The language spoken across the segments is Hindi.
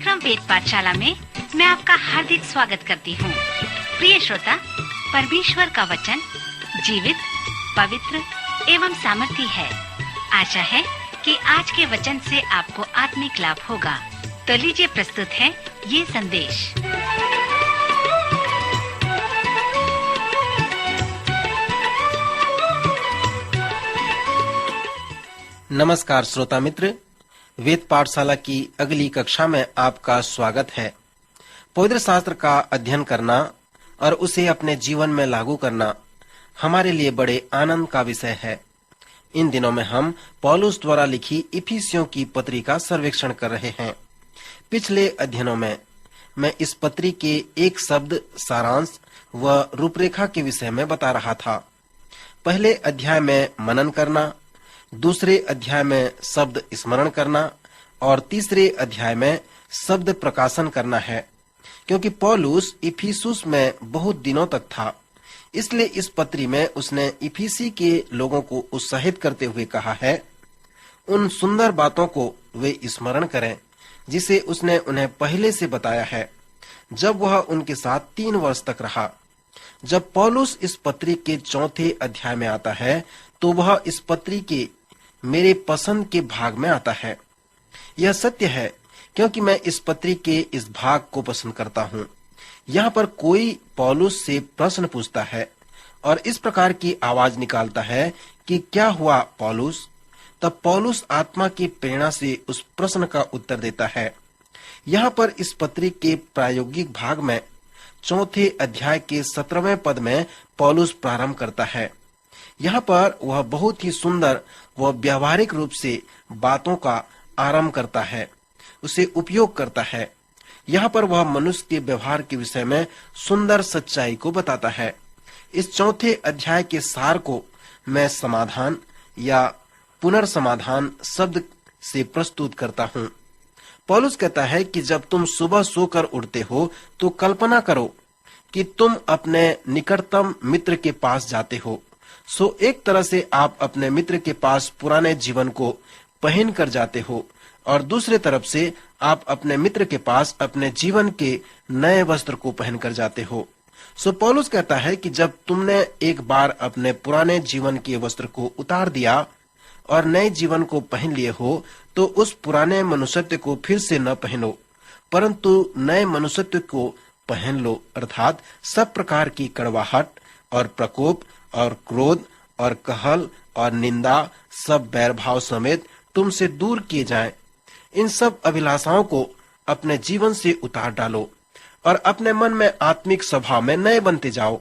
कार्यक्रम वेद पाठशाला में मैं आपका हार्दिक स्वागत करती हूँ। प्रिय श्रोता, परमेश्वर का वचन जीवित, पवित्र एवं सामर्थी है। आशा है कि आज के वचन से आपको आत्मिक लाभ होगा। तो लीजिए प्रस्तुत है ये संदेश। नमस्कार श्रोता मित्र, वेद पाठशाला की अगली कक्षा में आपका स्वागत है। पवित्र शास्त्र का अध्ययन करना और उसे अपने जीवन में लागू करना हमारे लिए बड़े आनंद का विषय है। इन दिनों में हम पौलुस द्वारा लिखी इफिसियों की पत्री का सर्वेक्षण कर रहे हैं। पिछले अध्ययनों में मैं इस पत्री के एक शब्द सारांश व रूपरेखा के विषय में बता रहा था। पहले अध्याय में मनन करना, दूसरे अध्याय में शब्द स्मरण करना और तीसरे अध्याय में शब्द प्रकाशन करना है। क्योंकि पौलुस इफिसुस में बहुत दिनों तक था, इसलिए इस पत्री में उसने इफिसी के लोगों को उत्साहित करते हुए कहा है, उन सुंदर बातों को वे स्मरण करें जिसे उसने उन्हें पहले से बताया है, जब वह उनके साथ 3 वर्ष तक रहा। जब पौलुस इस पत्री के 4थे अध्याय में आता है तो वह इस पत्री के मेरे पसंद के भाग में आता है। यह सत्य है क्योंकि मैं इस पत्री के इस भाग को पसंद करता हूँ। यहाँ पर कोई पौलुस से प्रश्न पूछता है और इस प्रकार की आवाज निकालता है कि क्या हुआ पौलुस। तब पौलुस आत्मा की प्रेरणा से उस प्रश्न का उत्तर देता है। यहाँ पर इस पत्री के प्रायोगिक भाग में 4थे अध्याय के 17वें पद में पौलुस प्रारंभ करता है। यहाँ पर वह बहुत ही सुंदर व व्यावहारिक रूप से बातों का आरंभ करता है, उसे उपयोग करता है। यहाँ पर वह मनुष्य के व्यवहार के विषय में सुंदर सच्चाई को बताता है। इस 4थे अध्याय के सार को मैं समाधान या पुनर्समाधान शब्द से प्रस्तुत करता हूँ। पौलुस कहता है कि जब तुम सुबह सोकर उठते हो तो कल्पना करो कि तुम अपने निकटतम मित्र के पास जाते हो। सो एक तरह से आप अपने मित्र के पास पुराने जीवन को पहन कर जाते हो और दूसरे तरफ से आप अपने मित्र के पास अपने जीवन के नए वस्त्र को पहन कर जाते हो। सो पौलुस कहता है कि जब तुमने एक बार अपने पुराने जीवन के वस्त्र को उतार दिया और नए जीवन को पहन लिए हो तो उस पुराने मनुष्यत्व को फिर से न पहनो, परंतु नए मनुष्यत्व को पहन लो, अर्थात सब प्रकार की कड़वाहट और प्रकोप और क्रोध और कहल और निंदा सब बैरभाव समेत तुमसे दूर किए जाएं। इन सब अभिलाषाओं को अपने जीवन से उतार डालो और अपने मन में आत्मिक स्वभाव में नए बनते जाओ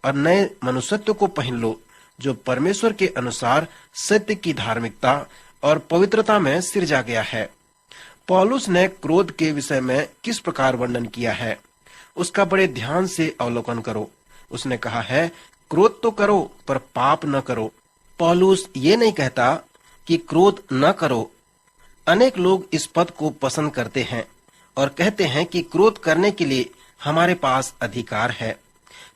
और नए मनुष्यत्व को पहन लो, जो परमेश्वर के अनुसार सत्य की धार्मिकता और पवित्रता में सिरजा गया है। पौलुस ने क्रोध के विषय में किस प्रकार वर्णन किया है, उसका बड़े ध्यान से अवलोकन करो। उसने कहा है, क्रोध तो करो पर पाप न करो। पौलुस ये नहीं कहता कि क्रोध न करो। अनेक लोग इस पद को पसंद करते हैं और कहते हैं कि क्रोध करने के लिए हमारे पास अधिकार है,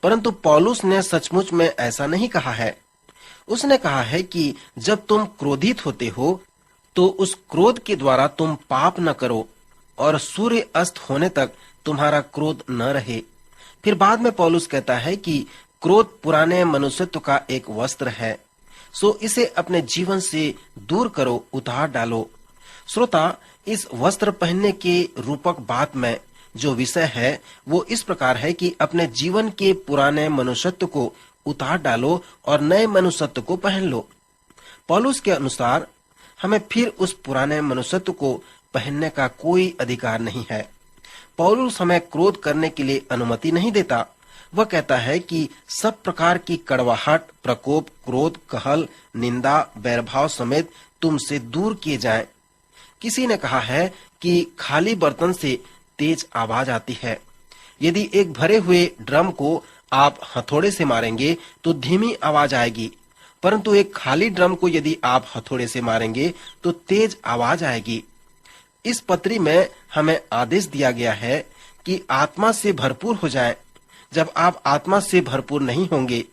परंतु पौलुस ने सचमुच में ऐसा नहीं कहा है। उसने कहा है कि जब तुम क्रोधित होते हो तो उस क्रोध के द्वारा तुम पाप न करो और सूर्य अस्त होने तक तुम्हारा क्रोध न रहे। फिर बाद में पौलुस कहता है कि क्रोध पुराने मनुष्यत्व का एक वस्त्र है, सो इसे अपने जीवन से दूर करो, उतार डालो। श्रोता, इस वस्त्र पहनने के रूपक बात में जो विषय है वो इस प्रकार है कि अपने जीवन के पुराने मनुष्यत्व को उतार डालो और नए मनुष्यत्व को पहन लो। पौलुस के अनुसार हमें फिर उस पुराने मनुष्यत्व को पहनने का कोई अधिकार नहीं है। पौलुस हमें क्रोध करने के लिए अनुमति नहीं देता। वह कहता है कि सब प्रकार की कड़वाहट, प्रकोप, क्रोध, कहल, निंदा, बैरभाव समेत तुमसे दूर किए जाएं। किसी ने कहा है कि खाली बर्तन से तेज आवाज आती है। यदि एक भरे हुए ड्रम को आप हथौड़े से मारेंगे तो धीमी आवाज आएगी, परंतु एक खाली ड्रम को यदि आप हथौड़े से मारेंगे तो तेज आवाज आएगी। इस पत्री में हमें आदेश दिया गया है कि आत्मा से भरपूर हो जाएं। जब आप आत्मा से भरपूर नहीं होंगे,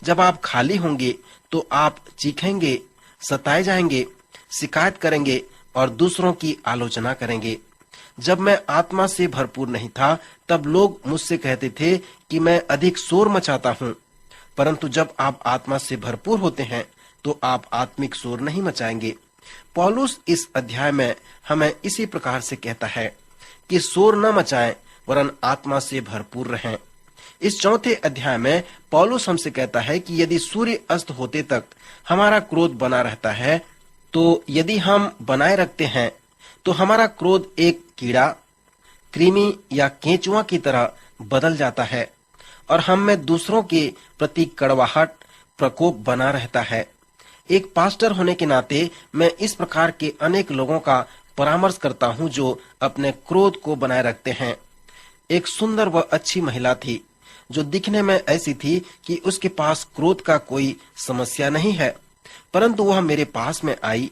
जब आप खाली होंगे तो आप चीखेंगे, सताए जाएंगे, शिकायत करेंगे और दूसरों की आलोचना करेंगे। जब मैं आत्मा से भरपूर नहीं था, तब लोग मुझसे कहते थे कि मैं अधिक शोर मचाता हूँ। परंतु जब आप आत्मा से भरपूर होते हैं, तो आप आत्मिक शोर नहीं मचाएंगे। पौलुस इस अध्याय में हमें इसी प्रकार से कहता है कि शोर न मचाएं, वरन आत्मा से भरपूर रहें। इस चौथे अध्याय में पौलुस हमसे कहता है कि यदि सूर्य अस्त होते तक हमारा क्रोध बना रहता है, तो यदि हम बनाए रखते हैं, तो हमारा क्रोध एक कीड़ा, कृमि या केंचुआ की तरह बदल जाता है और हम में दूसरों के प्रति कड़वाहट, प्रकोप बना रहता है। एक पास्टर होने के नाते मैं इस प्रकार के अनेक लोगों का परामर्श करता हूं जो अपने क्रोध को बनाए रखते हैं। एक सुंदर व अच्छी महिला थी जो दिखने में ऐसी थी कि उसके पास क्रोध का कोई समस्या नहीं है, परंतु वह मेरे पास में आई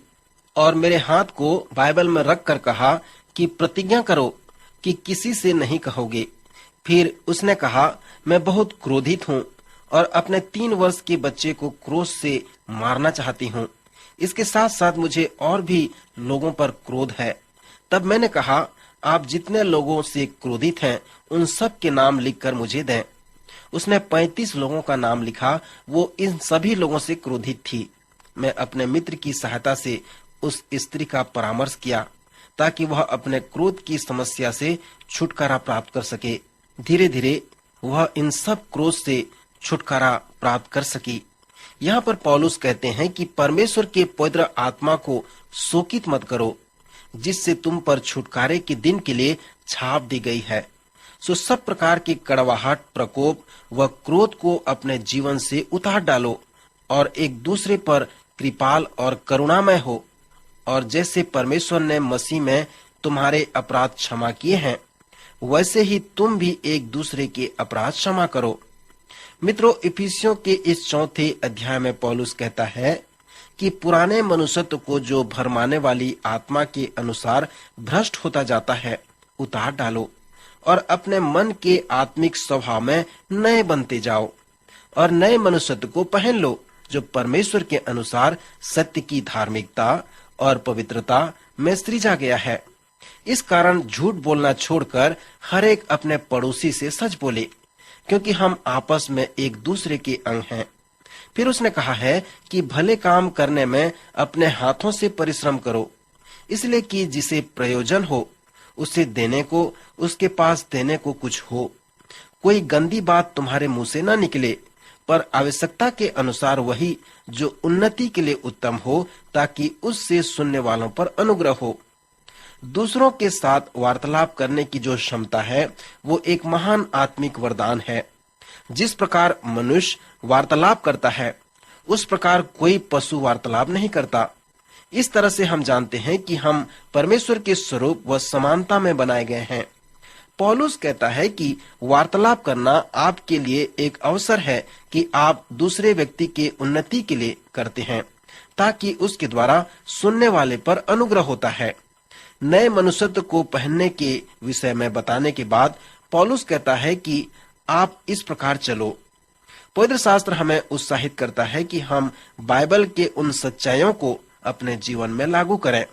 और मेरे हाथ को बाइबल में रख कर कहा कि प्रतिज्ञा करो कि किसी से नहीं कहोगे। फिर उसने कहा, मैं बहुत क्रोधित हूँ और अपने 3 वर्ष के बच्चे को क्रोध से मारना चाहती हूँ। इसके साथ साथ मुझे और भी लोगों पर क्रोध है। तब मैंने कहा, आप जितने लोगों से क्रोधित हैं, उन सब के नाम लिखकर मुझे दें। उसने 35 लोगों का नाम लिखा। वो इन सभी लोगों से क्रोधित थी। मैं अपने मित्र की सहायता से उस स्त्री का परामर्श किया ताकि वह अपने क्रोध की समस्या से छुटकारा प्राप्त कर सके। धीरे धीरे वह इन सब क्रोध से छुटकारा प्राप्त कर सकी। यहाँ पर पौलुस कहते हैं कि परमेश्वर के पवित्र आत्मा को शोकित मत करो, जिससे तुम पर छुटकारे के दिन के लिए छाप दी गई है। सो सब प्रकार की कड़वाहट, प्रकोप व क्रोध को अपने जीवन से उतार डालो और एक दूसरे पर कृपाल और करुणामय हो। और जैसे परमेश्वर ने मसीह में तुम्हारे अपराध क्षमा किए हैं, वैसे ही तुम भी एक दूसरे के अपराध क्षमा करो। मित्रों, इफिसियों के इस चौथे अध्याय में पौलुस कहता है कि पुराने मनुष्यत्व को जो भरमाने वाली आत्मा के अनुसार भ्रष्ट होता जाता है, उतार डालो और अपने मन के आत्मिक स्वभाव में नए बनते जाओ और नए मनुष्यत्व को पहन लो, जो परमेश्वर के अनुसार सत्य की धार्मिकता और पवित्रता में सृजा गया है। इस कारण झूठ बोलना छोड़कर हर एक अपने पड़ोसी से सच बोले, क्योंकि हम आपस में एक दूसरे के अंग हैं। फिर उसने कहा है कि भले काम करने में अपने हाथों से परिश्रम करो, इसलिए कि जिसे प्रयोजन हो उसे देने को, उसके पास देने को कुछ हो। कोई गंदी बात तुम्हारे मुंह से न निकले, पर आवश्यकता के अनुसार वही जो उन्नति के लिए उत्तम हो, ताकि उससे सुनने वालों पर अनुग्रह हो। दूसरों के साथ वार्तालाप करने की जो क्षमता है, वो एक महान आत्मिक वरदान है। जिस प्रकार मनुष्य वार्तालाप करता है, उस प्रकार कोई पशु वार्तालाप नहीं करता। इस तरह से हम जानते हैं कि हम परमेश्वर के स्वरूप व समानता में बनाए गए हैं। पौलुस कहता है कि वार्तालाप करना आपके लिए एक अवसर है कि आप दूसरे व्यक्ति के उन्नति के लिए करते हैं, ताकि उसके द्वारा सुनने वाले पर अनुग्रह होता है। नए मनुष्यत्व को पहनने के विषय में बताने के बाद पौलुस कहता है कि आप इस प्रकार चलो। पवित्र शास्त्र हमें उत्साहित करता है कि हम बाइबल के उन सच्चाइयों को अपने जीवन में लागू करें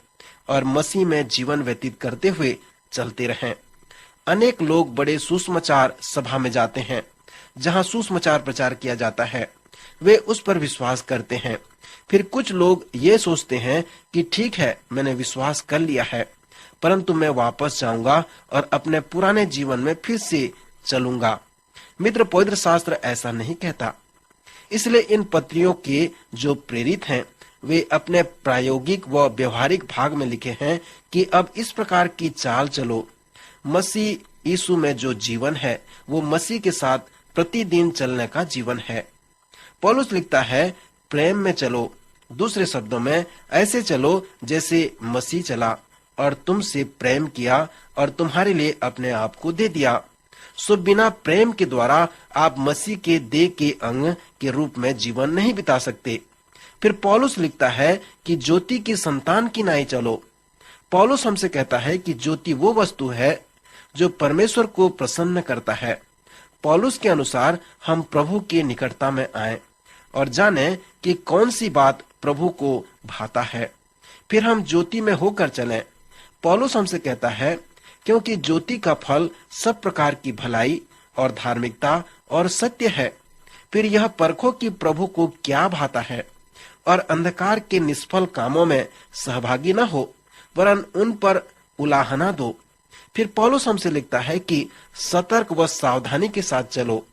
और मसीह में जीवन व्यतीत करते हुए चलते रहें। अनेक लोग बड़े सुसमाचार सभा में जाते हैं, जहां सुसमाचार प्रचार किया जाता है। वे उस पर विश्वास करते हैं। फिर कुछ लोग ये सोचते हैं कि ठीक है, मैंने विश्वास कर लिया है, परंतु मैं वापस जाऊंगा और अपने पुराने जीवन में फिर से चलूंगा। मित्र, पवित्र शास्त्र ऐसा नहीं कहता। इसलिए इन पत्रियों के जो प्रेरित हैं, वे अपने प्रायोगिक व व्यवहारिक भाग में लिखे हैं कि अब इस प्रकार की चाल चलो। मसीह यीशु में जो जीवन है, वो मसीह के साथ प्रतिदिन चलने का जीवन है। पौलुस लिखता है, प्रेम में चलो। दूसरे शब्दों में, ऐसे चलो जैसे मसीह चला और तुमसे प्रेम किया और तुम्हारे लिए अपने आप को दे दिया। सो बिना प्रेम के द्वारा आप मसीह के देह के अंग के रूप में जीवन नहीं बिता सकते। फिर पौलुस लिखता है कि ज्योति की संतान की नाई चलो। पौलुस हमसे कहता है कि ज्योति वो वस्तु है जो परमेश्वर को प्रसन्न करता है। पौलुस के अनुसार हम प्रभु के निकटता में आए और जाने कि कौन सी बात प्रभु को भाता है, फिर हम ज्योति में होकर चलें। पौलुस हमसे कहता है, क्योंकि ज्योति का फल सब प्रकार की भलाई और धार्मिकता और सत्य है। फिर यह परखो कि प्रभु को क्या भाता है, और अंधकार के निष्फल कामों में सहभागी न हो, वरन उन पर उलाहना दो। फिर पौलुस हमसे लिखता है कि सतर्क व सावधानी के साथ चलो।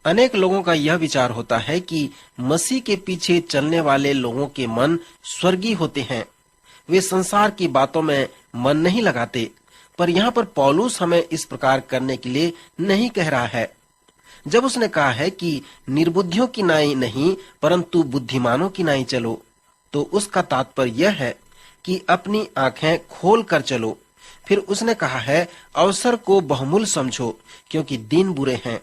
अनेक लोगों का यह विचार होता है कि मसीह के पीछे चलने वाले लोगों के मन स्वर्गीय होते हैं, वे संसार की बातों में मन नहीं लगाते। पर यहाँ पर पौलुस हमें इस प्रकार करने के लिए नहीं कह रहा है। जब उसने कहा है कि निर्बुद्धियों की नाई नहीं परंतु बुद्धिमानों की नाई चलो, तो उसका तात्पर्य यह है कि अपनी आंखें खोल कर चलो। फिर उसने कहा है अवसर को बहुमूल्य समझो, क्योंकि दिन बुरे हैं।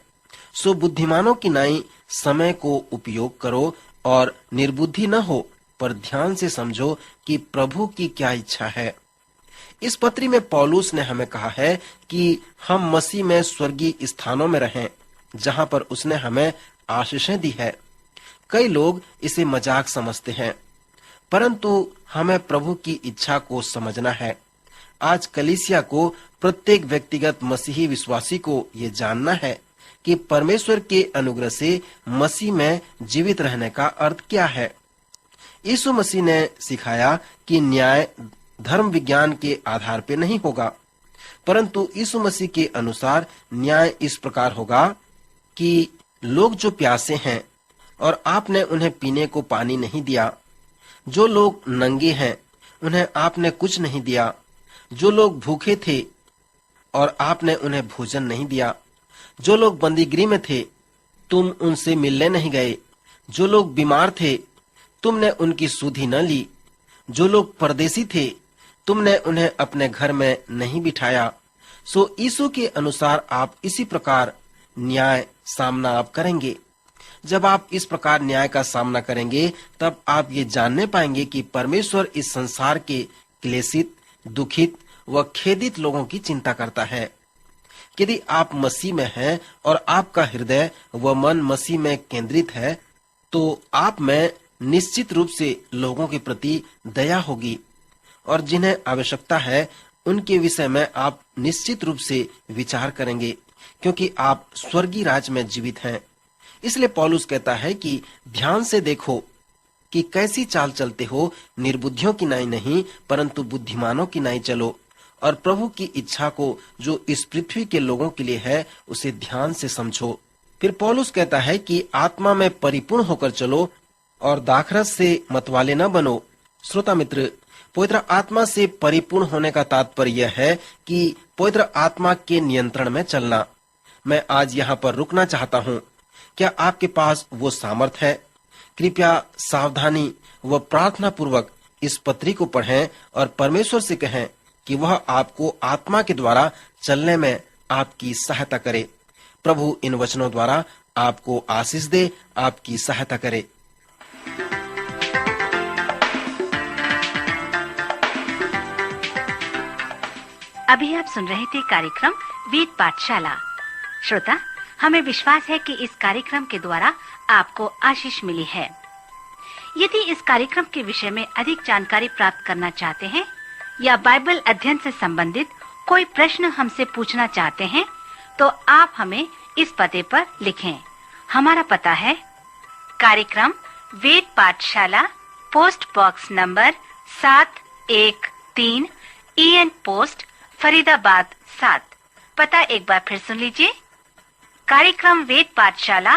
सो बुद्धिमानों की नाई समय को उपयोग करो और निर्बुद्धि न हो, पर ध्यान से समझो कि प्रभु की क्या इच्छा है। इस पत्री में पौलुस ने हमें कहा है कि हम मसीह में स्वर्गीय स्थानों में रहें, जहां पर उसने हमें आशीषें दी है। कई लोग इसे मजाक समझते हैं, परंतु हमें प्रभु की इच्छा को समझना है। आज कलीसिया को, प्रत्येक व्यक्तिगत मसीही विश्वासी को ये जानना है कि परमेश्वर के अनुग्रह से मसीह में जीवित रहने का अर्थ क्या है। यीशु मसीह ने सिखाया कि न्याय धर्म विज्ञान के आधार पर नहीं होगा, परंतु यीशु मसीह के अनुसार न्याय इस प्रकार होगा कि लोग जो प्यासे हैं और आपने उन्हें पीने को पानी नहीं दिया, जो लोग नंगे हैं उन्हें आपने कुछ नहीं दिया, जो लोग भूखे थे और आपने उन्हें भोजन नहीं दिया, जो लोग बंदीगृह में थे तुम उनसे मिलने नहीं गए, जो लोग बीमार थे तुमने उनकी सुधि न ली, जो लोग परदेसी थे तुमने उन्हें अपने घर में नहीं बिठाया। सो यीशु के अनुसार आप इसी प्रकार न्याय सामना आप करेंगे। जब आप इस प्रकार न्याय का सामना करेंगे, तब आप ये जानने पाएंगे कि परमेश्वर इस संसार के क्लेशित, दुखित व खेदित लोगों की चिंता करता है। यदि आप मसीह में हैं और आपका हृदय व मन मसीह में केंद्रित है, तो आप में निश्चित रूप से लोगों के प्रति दया होगी, और जिन्हें आवश्यकता है उनके विषय में आप निश्चित रूप से विचार करेंगे, क्योंकि आप स्वर्गीय राज में जीवित हैं। इसलिए पौलुस कहता है कि ध्यान से देखो कि कैसी चाल चलते हो, निर्बुद्धियों की नाई नहीं परंतु बुद्धिमानों की नाई चलो, और प्रभु की इच्छा को जो इस पृथ्वी के लोगों के लिए है उसे ध्यान से समझो। फिर पौलुस कहता है कि आत्मा में परिपूर्ण होकर चलो और दाखरस से मतवाले न बनो। श्रोता मित्र, पवित्र आत्मा से परिपूर्ण होने का तात्पर्य यह है कि पवित्र आत्मा के नियंत्रण में चलना। मैं आज यहाँ पर रुकना चाहता हूँ। क्या आपके पास वो सामर्थ है? कृपया सावधानी व प्रार्थना पूर्वक इस पत्री को पढ़ें और परमेश्वर से कहें कि वह आपको आत्मा के द्वारा चलने में आपकी सहायता करे। प्रभु इन वचनों द्वारा आपको आशीष दे, आपकी सहायता करे। अभी आप सुन रहे थे कार्यक्रम वेद पाठशाला। श्रोता, हमें विश्वास है कि इस कार्यक्रम के द्वारा आपको आशीष मिली है। यदि इस कार्यक्रम के विषय में अधिक जानकारी प्राप्त करना चाहते हैं या बाइबल अध्ययन से संबंधित कोई प्रश्न हमसे पूछना चाहते हैं, तो आप हमें इस पते पर लिखें। हमारा पता है कार्यक्रम वेद पाठशाला, post box number 713, EN post, Faridabad 7। पता एक बार फिर सुन लीजिए। कार्यक्रम वेद पाठशाला,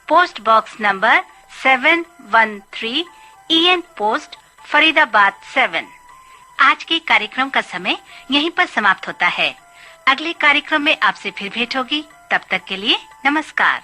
post box number 713, EN post, Faridabad 7। आज के कार्यक्रम का समय यहीं पर समाप्त होता है। अगले कार्यक्रम में आपसे फिर भेंट होगी। तब तक के लिए नमस्कार।